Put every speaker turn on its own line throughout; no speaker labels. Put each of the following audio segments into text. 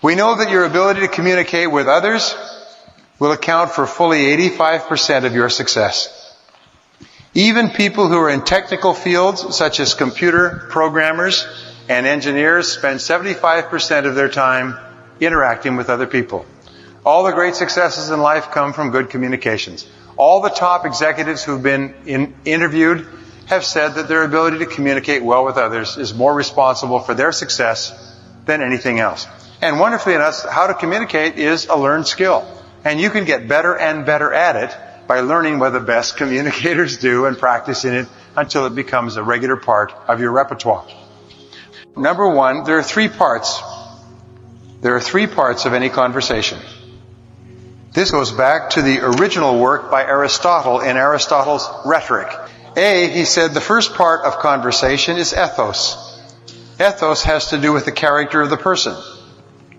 We know that your ability to communicate with others will account for fully 85% of your success. Even people who are in technical fields, such as computer programmers and engineers, spend 75% of their time interacting with other people. All the great successes in life come from good communications. All the top executives who've been interviewed have said that their ability to communicate well with others is more responsible for their success than anything else. And wonderfully enough, how to communicate is a learned skill. And you can get better and better at it by learning what the best communicators do and practicing it until it becomes a regular part of your repertoire. Number one, there are three parts. There are three parts of any conversation. This goes back to the original work by Aristotle in Aristotle's Rhetoric. He said the first part of conversation is ethos. Ethos has to do with the character of the person.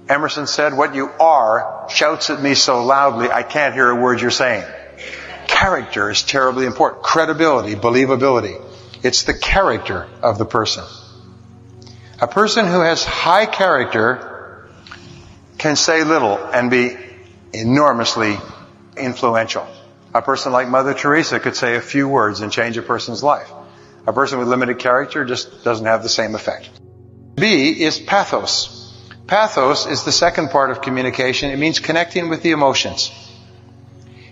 Emerson said, "What you are shouts at me so loudly I can't hear a word you're saying." Character is terribly important. Credibility, believability. It's the character of the person. A person who has high character can say little and be enormously influential. A person like Mother Teresa could say a few words and change a person's life. A person with limited character just doesn't have the same effect. B is pathos. Pathos is the second part of communication. It means connecting with the emotions.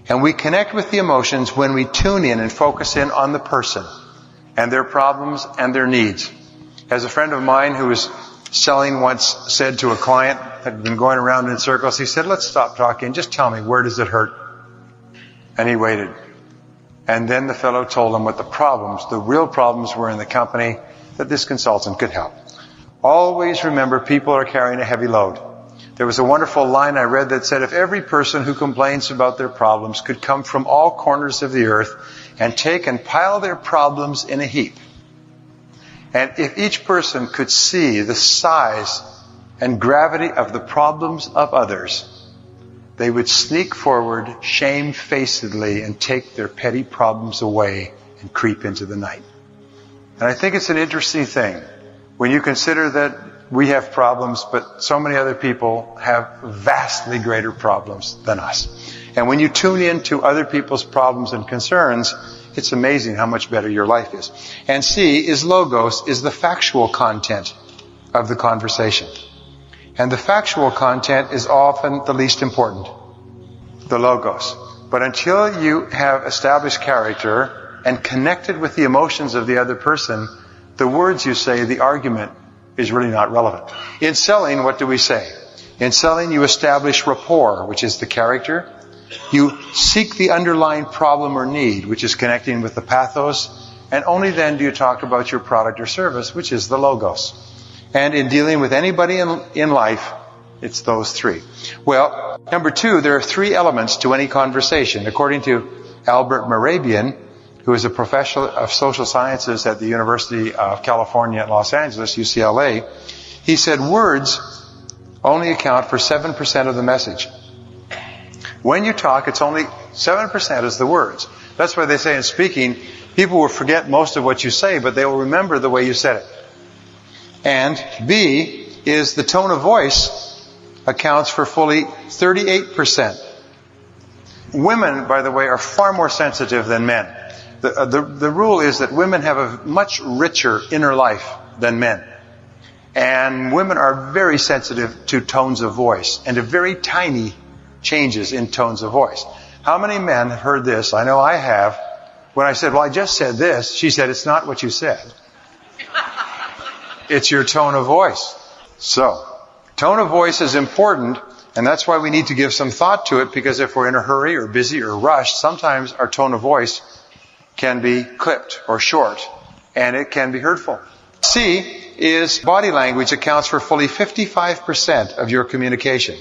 And we connect with the emotions when we tune in and focus in on the person and their problems and their needs. As a friend of mine who was selling once said to a client had been going around in circles, he said, "Let's stop talking. Just tell me, where does it hurt?" And he waited. And then the fellow told him what the real problems were in the company, that this consultant could help. Always remember, people are carrying a heavy load. There was a wonderful line I read that said, if every person who complains about their problems could come from all corners of the earth and take and pile their problems in a heap, and if each person could see the size and gravity of the problems of others, they would sneak forward shamefacedly and take their petty problems away and creep into the night. And I think it's an interesting thing when you consider that we have problems, but so many other people have vastly greater problems than us. And when you tune in to other people's problems and concerns, it's amazing how much better your life is. And C is logos, is the factual content of the conversation. And the factual content is often the least important, the logos. But until you have established character and connected with the emotions of the other person, the words you say, the argument, is really not relevant. In selling, what do we say? In selling, you establish rapport, which is the character. You seek the underlying problem or need, which is connecting with the pathos. And only then do you talk about your product or service, which is the logos. And in dealing with anybody in life, it's those three. Well, number two, there are three elements to any conversation. According to Albert Mehrabian, who is a professor of social sciences at the University of California at Los Angeles, UCLA, he said words only account for 7% of the message. When you talk, it's only 7% is the words. That's why they say in speaking, people will forget most of what you say, but they will remember the way you said it. And B is the tone of voice accounts for fully 38%. Women, by the way, are far more sensitive than men. The rule is that women have a much richer inner life than men. And women are very sensitive to tones of voice and to very tiny changes in tones of voice. How many men have heard this? I know I have. When I said, well, I just said this, she said, it's not what you said. It's your tone of voice. So, tone of voice is important, and that's why we need to give some thought to it, because if we're in a hurry or busy or rushed, sometimes our tone of voice can be clipped or short, and it can be hurtful. C is body language accounts for fully 55% of your communication.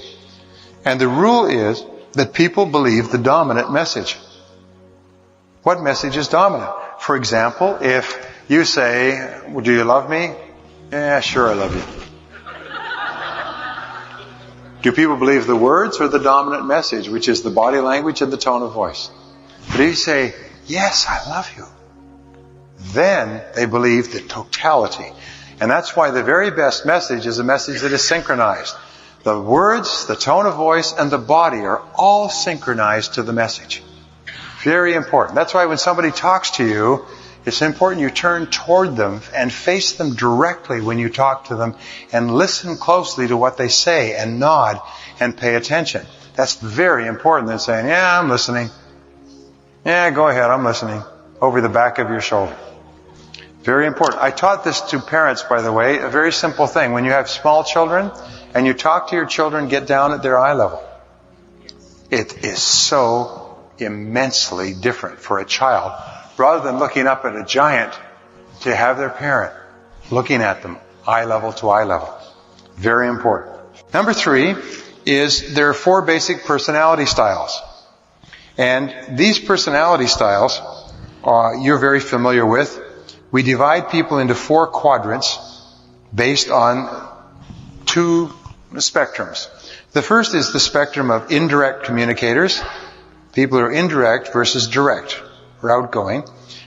And the rule is that people believe the dominant message. What message is dominant? For example, if you say, well, do you love me? Yeah, sure, I love you. Do people believe the words or the dominant message, which is the body language and the tone of voice? But if you say, yes, I love you, then they believe the totality. And that's why the very best message is a message that is synchronized. The words, the tone of voice, and the body are all synchronized to the message. Very important. That's why when somebody talks to you, it's important you turn toward them and face them directly when you talk to them and listen closely to what they say and nod and pay attention. That's very important than saying, yeah, I'm listening. Yeah, go ahead, I'm listening. Over the back of your shoulder. Very important. I taught this to parents, by the way, a very simple thing. When you have small children and you talk to your children, get down at their eye level. It is so immensely different for a child, rather than looking up at a giant, to have their parent looking at them eye level to eye level. Very important. Number 3 is there are 4 basic personality styles. And these personality styles you're very familiar with. We divide people into 4 quadrants based on 2 spectrums. The first is the spectrum of indirect communicators. People who are indirect versus direct, or outgoing.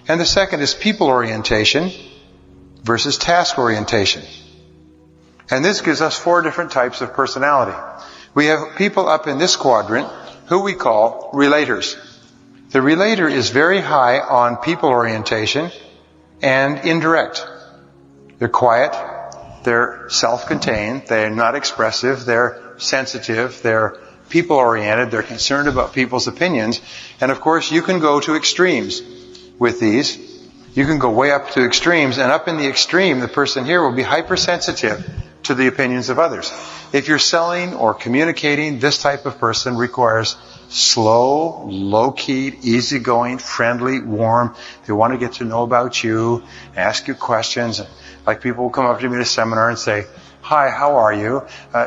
And the second is people orientation versus task orientation. And this gives us 4 different types of personality. We have people up in this quadrant who we call relators. The relator is very high on people orientation and indirect. They're quiet, they're self-contained, they're not expressive, they're sensitive, they're people-oriented, they're concerned about people's opinions. And of course, you can go to extremes with these. You can go way up to extremes, and up in the extreme, the person here will be hypersensitive to the opinions of others. If you're selling or communicating, this type of person requires slow, low-keyed, easygoing, friendly, warm. They want to get to know about you, ask you questions. Like people will come up to me at a seminar and say, hi, how are you?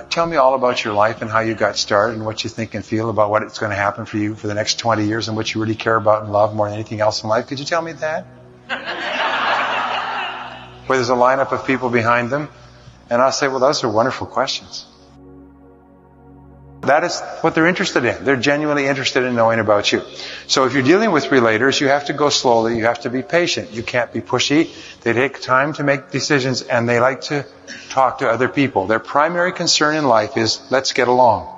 Tell me all about your life and how you got started and what you think and feel about what it's going to happen for you for the next 20 years and what you really care about and love more than anything else in life. Could you tell me that? Where there's a lineup of people behind them. And I'll say, well, those are wonderful questions. That is what they're interested in. They're genuinely interested in knowing about you. So if you're dealing with relators, you have to go slowly. You have to be patient. You can't be pushy. They take time to make decisions, and they like to talk to other people. Their primary concern in life is, let's get along.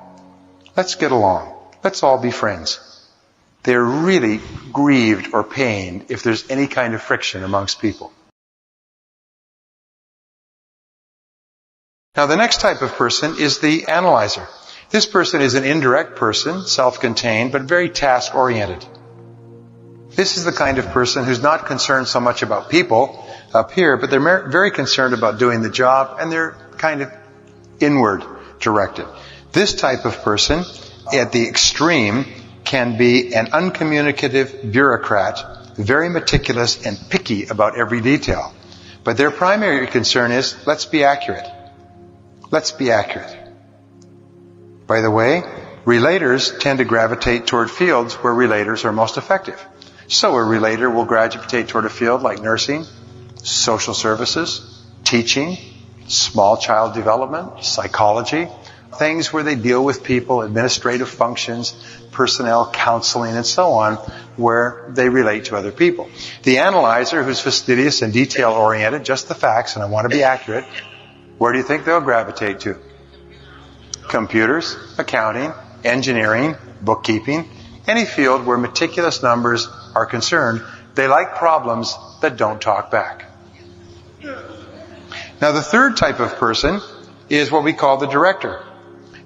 Let's get along. Let's all be friends. They're really grieved or pained if there's any kind of friction amongst people. Now, the next type of person is the analyzer. This person is an indirect person, self-contained, but very task-oriented. This is the kind of person who's not concerned so much about people up here, but they're very concerned about doing the job, and they're kind of inward directed. This type of person, at the extreme, can be an uncommunicative bureaucrat, very meticulous and picky about every detail. But their primary concern is, let's be accurate. Let's be accurate. By the way, relators tend to gravitate toward fields where relators are most effective. So a relator will gravitate toward a field like nursing, social services, teaching, small child development, psychology, things where they deal with people, administrative functions, personnel, counseling, and so on, where they relate to other people. The analyzer, who's fastidious and detail-oriented, just the facts, and I want to be accurate, where do you think they'll gravitate to? Computers, accounting, engineering, bookkeeping, any field where meticulous numbers are concerned. They like problems that don't talk back. Now, the third type of person is what we call the director.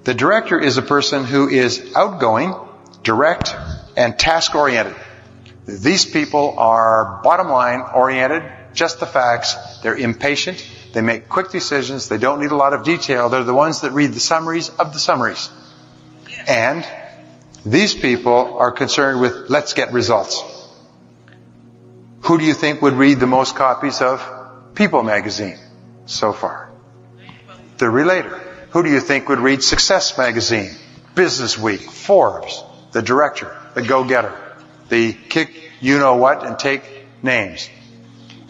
The director is a person who is outgoing, direct, and task-oriented. These people are bottom-line oriented, just the facts. They're impatient. They make quick decisions. They don't need a lot of detail. They're the ones that read the summaries of the summaries. And these people are concerned with, let's get results. Who do you think would read the most copies of People magazine so far? The relator. Who do you think would read Success magazine, Business Week, Forbes? The director, the go-getter, the kick you-know-what and take names.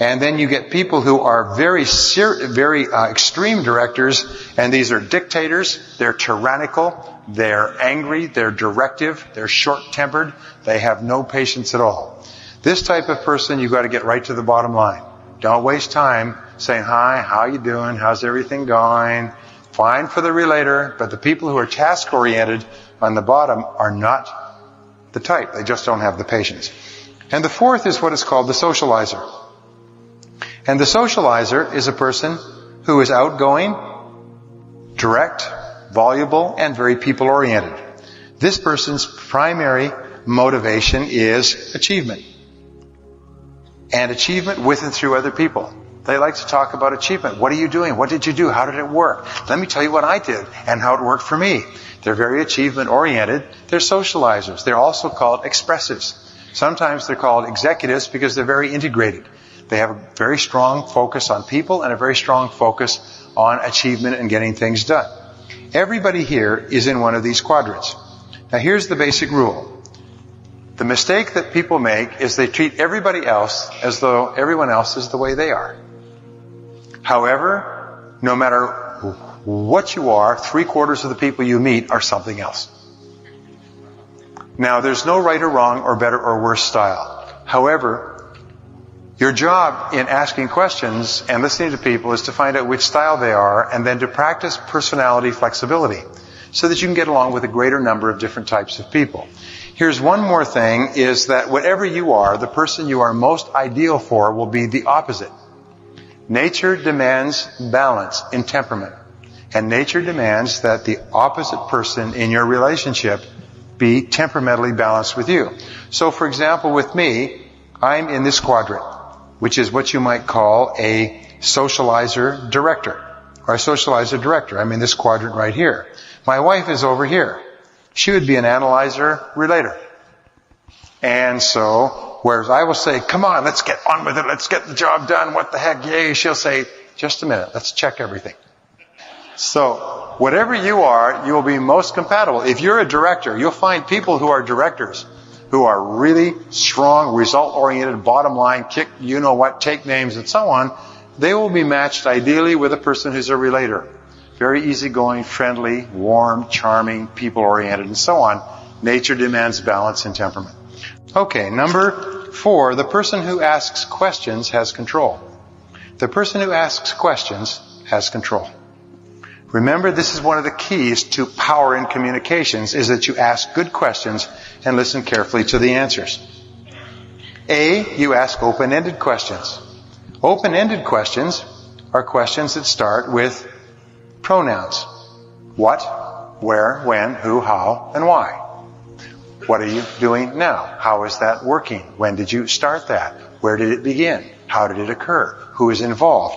And then you get people who are very extreme directors, and these are dictators. They're tyrannical, they're angry, they're directive, they're short-tempered, they have no patience at all. This type of person, you've got to get right to the bottom line. Don't waste time saying, hi, how you doing, how's everything going, Fine for the relator, but the people who are task-oriented on the bottom are not the type. They just don't have the patience. And the fourth is what is called the socializer. And the socializer is a person who is outgoing, direct, voluble, and very people-oriented. This person's primary motivation is achievement. And achievement with and through other people. They like to talk about achievement. What are you doing? What did you do? How did it work? Let me tell you what I did and how it worked for me. They're very achievement-oriented. They're socializers. They're also called expressives. Sometimes they're called executives because they're very integrated. They have a very strong focus on people and a very strong focus on achievement and getting things done. Everybody here is in one of these quadrants. Now here's the basic rule. The mistake that people make is they treat everybody else as though everyone else is the way they are. However, no matter what you are, 3/4 of the people you meet are something else. Now, there's no right or wrong or better or worse style. However, your job in asking questions and listening to people is to find out which style they are and then to practice personality flexibility so that you can get along with a greater number of different types of people. Here's one more thing, is that whatever you are, the person you are most ideal for will be the opposite. Nature demands balance in temperament. And nature demands that the opposite person in your relationship be temperamentally balanced with you. So, for example, with me, I'm in this quadrant, which is what you might call a socializer director, or a socializer director. I'm in this quadrant right here. My wife is over here. She would be an analyzer relator. And so, whereas I will say, come on, let's get on with it, let's get the job done, what the heck, yay, she'll say, just a minute, let's check everything. So, whatever you are, you will be most compatible. If you're a director, you'll find people who are directors, who are really strong, result-oriented, bottom line, kick, you know what, take names and so on. They will be matched ideally with a person who's a relator. Very easygoing, friendly, warm, charming, people-oriented, and so on. Nature demands balance and temperament. Okay, number 4, the person who asks questions has control. The person who asks questions has control. Remember, this is one of the keys to power in communications, is that you ask good questions and listen carefully to the answers. A, you ask open-ended questions. Open-ended questions are questions that start with pronouns. What, where, when, who, how, and why. What are you doing now? How is that working? When did you start that? Where did it begin? How did it occur? Who is involved?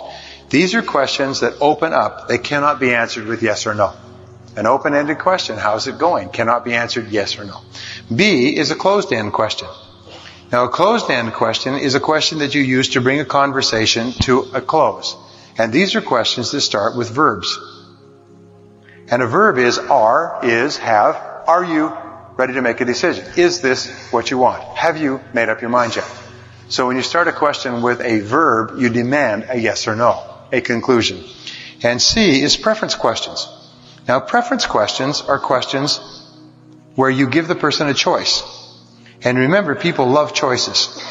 These are questions that open up. They cannot be answered with yes or no. An open-ended question, how's it going, cannot be answered yes or no. B is a closed-end question. Now, a closed-end question is a question that you use to bring a conversation to a close. And these are questions that start with verbs. And a verb is are, is, have. Are you ready to make a decision? Is this what you want? Have you made up your mind yet? So when you start a question with a verb, you demand a yes or no, a conclusion. And C is preference questions. Now, preference questions are questions where you give the person a choice. And remember, people love choices.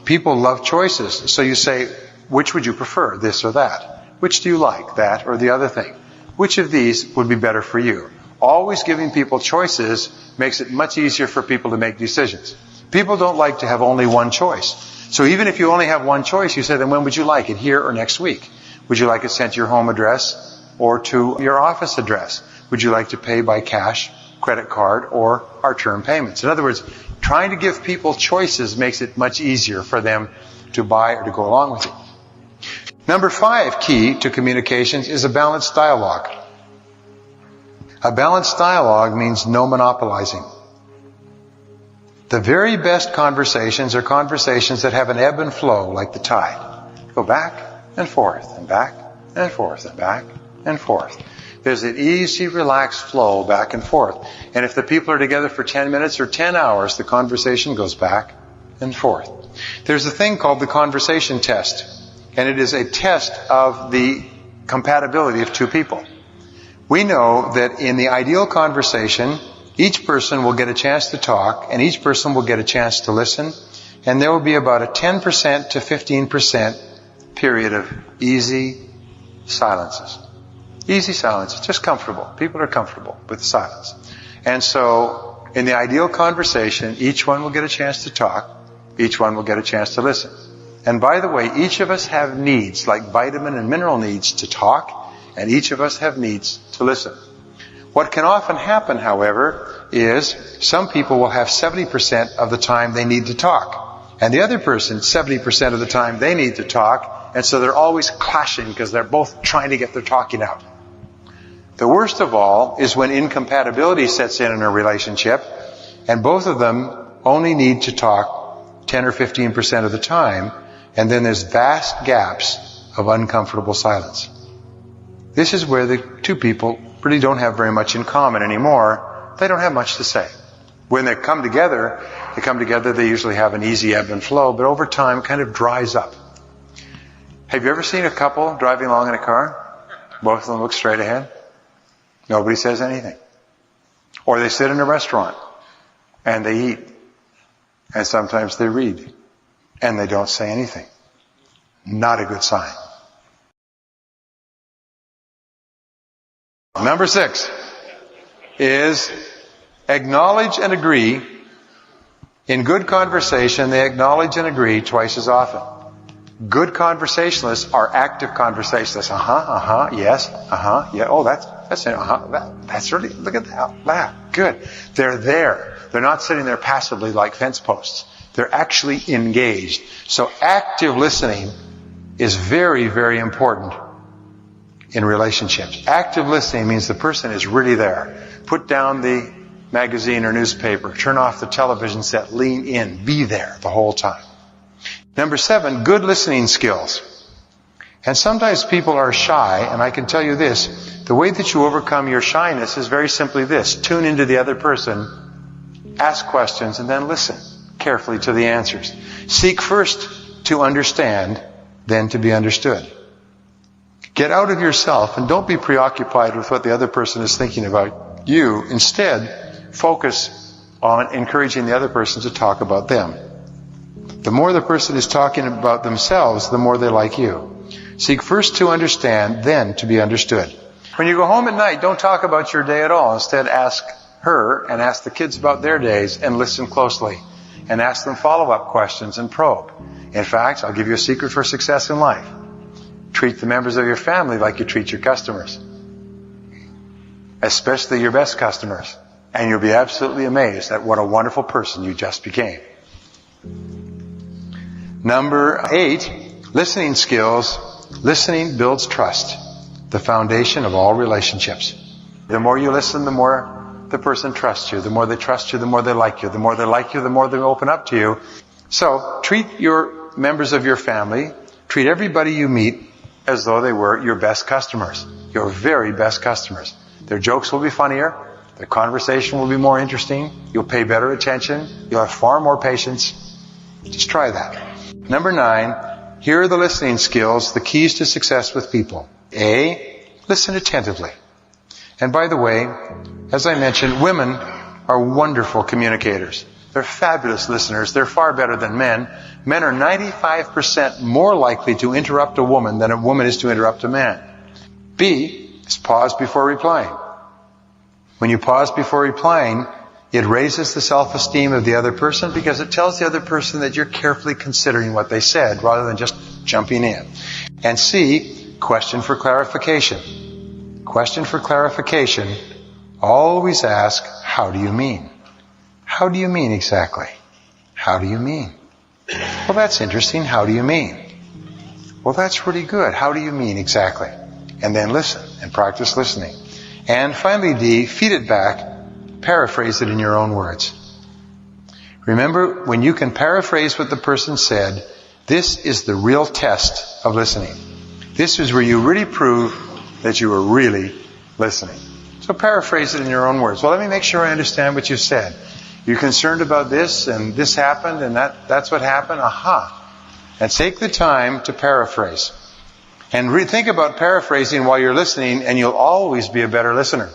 People love choices. So you say, which would you prefer, this or that? Which do you like, that or the other thing? Which of these would be better for you? Always giving people choices makes it much easier for people to make decisions. People don't like to have only one choice. So even if you only have one choice, you say, then when would you like it, here or next week? Would you like it sent to your home address or to your office address? Would you like to pay by cash, credit card, or our term payments? In other words, trying to give people choices makes it much easier for them to buy or to go along with it. Number 5 key to communications is a balanced dialogue. A balanced dialogue means no monopolizing. The very best conversations are conversations that have an ebb and flow like the tide. Go back and forth and back and forth and back and forth. There's an easy, relaxed flow back and forth. And if the people are together for 10 minutes or 10 hours, the conversation goes back and forth. There's a thing called the conversation test. And it is a test of the compatibility of two people. We know that in the ideal conversation, each person will get a chance to talk, and each person will get a chance to listen, and there will be about a 10% to 15% period of easy silences. Easy silence. It's just comfortable. People are comfortable with silence. And so, in the ideal conversation, each one will get a chance to talk. Each one will get a chance to listen. And by the way, each of us have needs, like vitamin and mineral needs to talk, and each of us have needs to listen. What can often happen, however, is some people will have 70% of the time they need to talk. And the other person, 70% of the time they need to talk, and so they're always clashing because they're both trying to get their talking out. The worst of all is when incompatibility sets in a relationship, and both of them only need to talk 10 or 15% of the time, and then there's vast gaps of uncomfortable silence. This is where the two people really don't have very much in common anymore. They don't have much to say. When they come together, they usually have an easy ebb and flow, but over time it kind of dries up. Have you ever seen a couple driving along in a car? Both of them look straight ahead. Nobody says anything. Or they sit in a restaurant and they eat. And sometimes they read. And they don't say anything. Not a good sign. Number 6 is acknowledge and agree. In good conversation, they acknowledge and agree twice as often. Good conversationalists are active conversationalists. Yes, yeah. Oh, that's it. That's really, look at that. Good. They're there. They're not sitting there passively like fence posts. They're actually engaged. So active listening is very, very important in relationships. Active listening means the person is really there. Put down the magazine or newspaper. Turn off the television set. Lean in. Be there the whole time. Number 7, good listening skills. And sometimes people are shy, and I can tell you this, the way that you overcome your shyness is very simply this. Tune into the other person, ask questions, and then listen carefully to the answers. Seek first to understand, then to be understood. Get out of yourself and don't be preoccupied with what the other person is thinking about you. Instead, focus on encouraging the other person to talk about them. The more the person is talking about themselves, the more they like you. Seek first to understand, then to be understood. When you go home at night, don't talk about your day at all. Instead, ask her and ask the kids about their days and listen closely. And ask them follow-up questions and probe. In fact, I'll give you a secret for success in life. Treat the members of your family like you treat your customers. Especially your best customers. And you'll be absolutely amazed at what a wonderful person you just became. Number 8, listening skills. Listening builds trust, the foundation of all relationships. The more you listen, the more the person trusts you. The more they trust you, the more they like you. The more they like you, the more they open up to you. So, treat your members of your family, treat everybody you meet as though they were your best customers. Your very best customers. Their jokes will be funnier. Their conversation will be more interesting. You'll pay better attention. You'll have far more patience. Just try that. Number 9, here are the listening skills, the keys to success with people. A, listen attentively. And by the way, as I mentioned, women are wonderful communicators. They're fabulous listeners. They're far better than men. Men are 95% more likely to interrupt a woman than a woman is to interrupt a man. B, is pause before replying. When you pause before replying, it raises the self-esteem of the other person because it tells the other person that you're carefully considering what they said rather than just jumping in. And C, question for clarification. Question for clarification. Always ask, how do you mean? How do you mean exactly? How do you mean? Well, that's interesting. How do you mean? Well, that's really good. How do you mean exactly? And then listen and practice listening. And finally, D, feed it back. Paraphrase it in your own words. Remember, when you can paraphrase what the person said, this is the real test of listening. This is where you really prove that you are really listening. So paraphrase it in your own words. Well, let me make sure I understand what you said. You're concerned about this, and this happened, and that's what happened? Aha. And take the time to paraphrase. And think about paraphrasing while you're listening, and you'll always be a better listener.